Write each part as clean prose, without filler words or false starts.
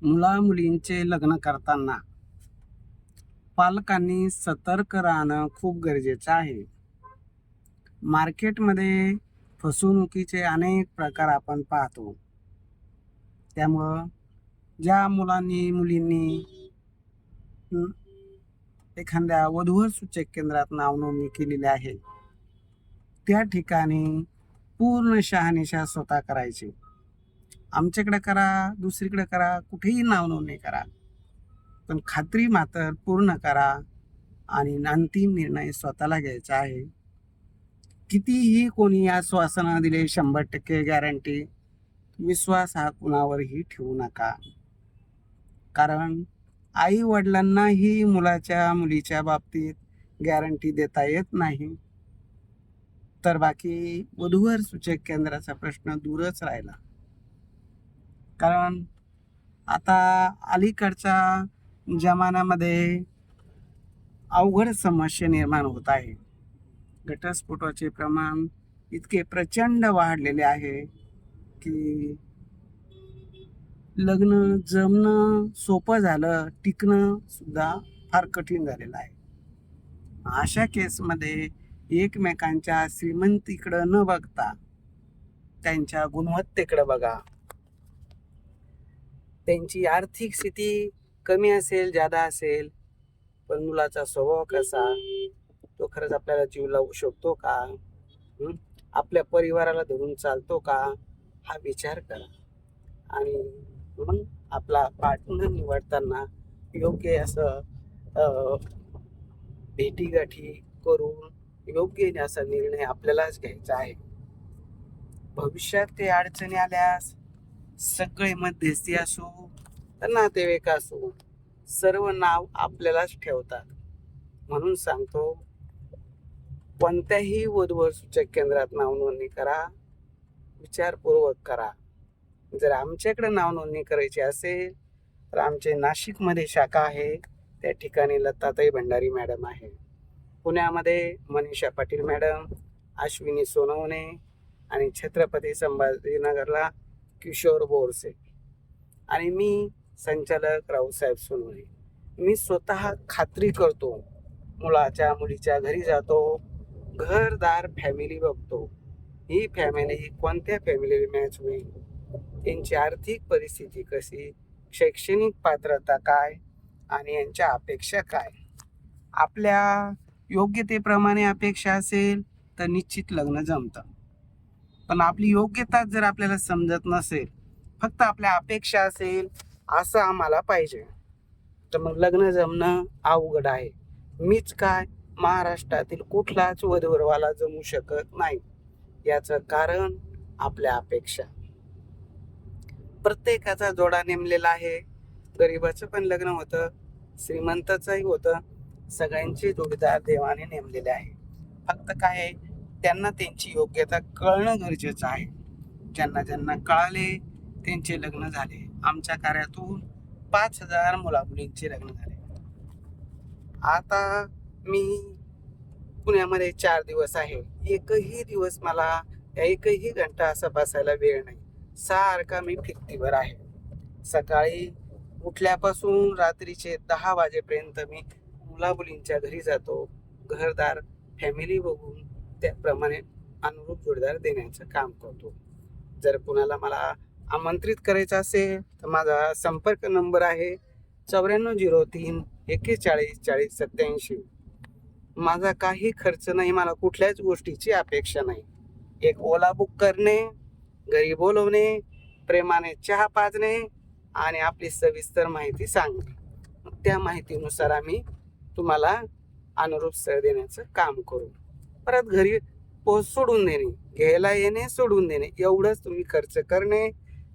मुला मुलींचे लग्न करताना पालकांनी सतर्क राहणं खूप गरजेचं आहे. मार्केटमध्ये फसवणुकीचे अनेक प्रकार आपण पाहतो. त्यामुळं ज्या मुलांनी मुलींनी हं, एखाद्या वधूवर सूचक केंद्रात नाव नोंदणी केलेली आहे, त्या ठिकाणी पूर्ण शहानिशा स्वतः करायची. आमच्याकडे करा, दुसरीकडे करा, कुठेही नाव नोंदणी करा, पण खात्री मात्र पूर्ण करा आणि अंतिम निर्णय स्वतःला घ्यायचा आहे. कितीही कोणी आश्वासनं दिले 100% गॅरंटी, विश्वास हा कुणावरही ठेवू नका. कारण आई वडिलांनाही मुलाच्या मुलीच्या बाबतीत गॅरंटी देता येत नाही. तर बाकी वधूवर सूचक केंद्राचा प्रश्न दूरच राहिला. कारण आता अलीकडच्या जमान्यामध्ये अवघड समस्या निर्माण होत आहे. घटस्फोटाचे प्रमाण इतके प्रचंड वाढलेले आहे की लग्न जमणं सोपं झालं, टिकणं सुद्धा फार कठीण झालेलं आहे. अशा केसमध्ये एकमेकांच्या श्रीमंतीकडं न बघता त्यांच्या गुणवत्तेकडे बघा. त्यांची आर्थिक स्थिती कमी असेल, जादा असेल, पण मुलाचा स्वभाव कसा, तो खरंच आपल्याला जीव लावू शकतो का, आपल्या परिवाराला धरून चालतो का, हा विचार करा. आणि मग आपला पार्टनर निवडताना योग्य असं भेटीगाठी करून योग्य असा निर्णय आपल्यालाच घ्यायचा आहे. भविष्यात ते अडचणी आल्यास सगळे मध्यस्थी असो तर नातेवाईक असो, सर्व नाव आपल्यालाच ठेवतात. म्हणून सांगतो, कोणत्याही वधूवर सूचक केंद्रात नाव नोंदणी करा, विचारपूर्वक करा. जर आमच्याकडे नाव नोंदणी करायची असेल तर आमचे नाशिकमध्ये शाखा आहे, त्या ठिकाणी लताताई भंडारी मॅडम आहे. पुण्यामध्ये मनीषा पाटील मॅडम, अश्विनी सोनवणे आणि छत्रपती संभाजीनगरला किशोर बोरसे आणि मी संचालक रावसाहेब सोनवणे. मी स्वतः खात्री करतो, मुलाच्या मुलीच्या घरी जातो, घरदार फॅमिली बघतो. ही फॅमिली कोणत्या फॅमिलीला मॅच होईल, त्यांची आर्थिक परिस्थिती कशी, शैक्षणिक पात्रता काय आणि यांच्या अपेक्षा काय. आपल्या योग्यतेप्रमाणे अपेक्षा असेल तर निश्चित लग्न जमतं. पण आपली योग्यता जर आपल्याला समजत नसेल, फक्त आपल्या अपेक्षा असेल असं आम्हाला पाहिजे, तर मग लग्न जमणं अवघड आहे. मीच काय, महाराष्ट्रातील कुठलाच वधूवरवाला जमू शकत नाही. याचं कारण आपल्या अपेक्षा. प्रत्येकाचा जोडा नेमलेला आहे. गरिबाचं पण लग्न होतं, श्रीमंताचंही होतं. सगळ्यांचे जोडीदार देवाने नेमलेले आहे. फक्त काय आहे, त्यांना त्यांची योग्यता कळणं गरजेचं आहे. ज्यांना ज्यांना कळाले त्यांचे लग्न झाले. आमच्या कार्यातून 5,000 मुलामुलींचे लग्न झाले. आता मी पुण्यामध्ये 4 दिवस आहे. एकही दिवस मला एकही घंटा असा बसायला वेळ नाही. सारखा मी फिरतीवर आहे. सकाळी उठल्यापासून रात्रीचे 10 वाजेपर्यंत मी मुलामुलींच्या घरी जातो. घरदार फॅमिली बघून त्याप्रमाणे अनुरूप जोडीदार देण्याचं काम करतो. जर कुणाला मला आमंत्रित करायचं असेल तर माझा संपर्क नंबर आहे 9403 41 40 87. माझा काही खर्च नाही, मला कुठल्याच गोष्टीची अपेक्षा नाही. एक ओला बुक करणे, घरी बोलवणे, प्रेमाने चहा पाजणे आणि आपली सविस्तर माहिती सांगणे. त्या माहितीनुसार आम्ही तुम्हाला अनुरूप स्थळ देण्याचं काम करू. परत घरी पोच सोडून देणे, घ्यायला येणे, सोडून देणे, एवढंच तुम्ही खर्च करणे.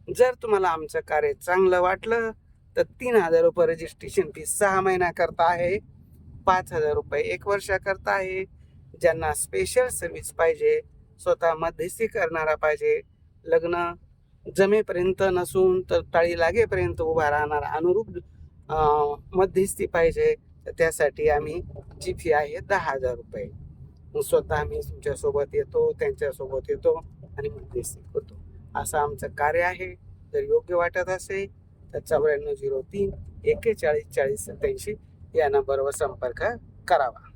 जर तुम्हाला आमचं कार्य चांगलं वाटलं तर 3,000 रुपये रजिस्ट्रेशन फीस 6 महिन्याकरता आहे, 5,000 रुपये 1 वर्षाकरता आहे. ज्यांना स्पेशल सर्व्हिस पाहिजे, स्वतः मध्यस्थी करणारा पाहिजे, लग्न जमेपर्यंत नसून तर टाळी लागेपर्यंत उभा राहणार अनुरूप मध्यस्थी पाहिजे, तर त्यासाठी आम्ही जी फी आहे 10,000 रुपये. स्वतः आम्ही तुमच्यासोबत येतो, त्यांच्यासोबत येतो आणि मध्यस्थी करतो. असं आमचं कार्य आहे. जर योग्य वाटत असेल तर 9403 41 40 87 या नंबरवर संपर्क करावा.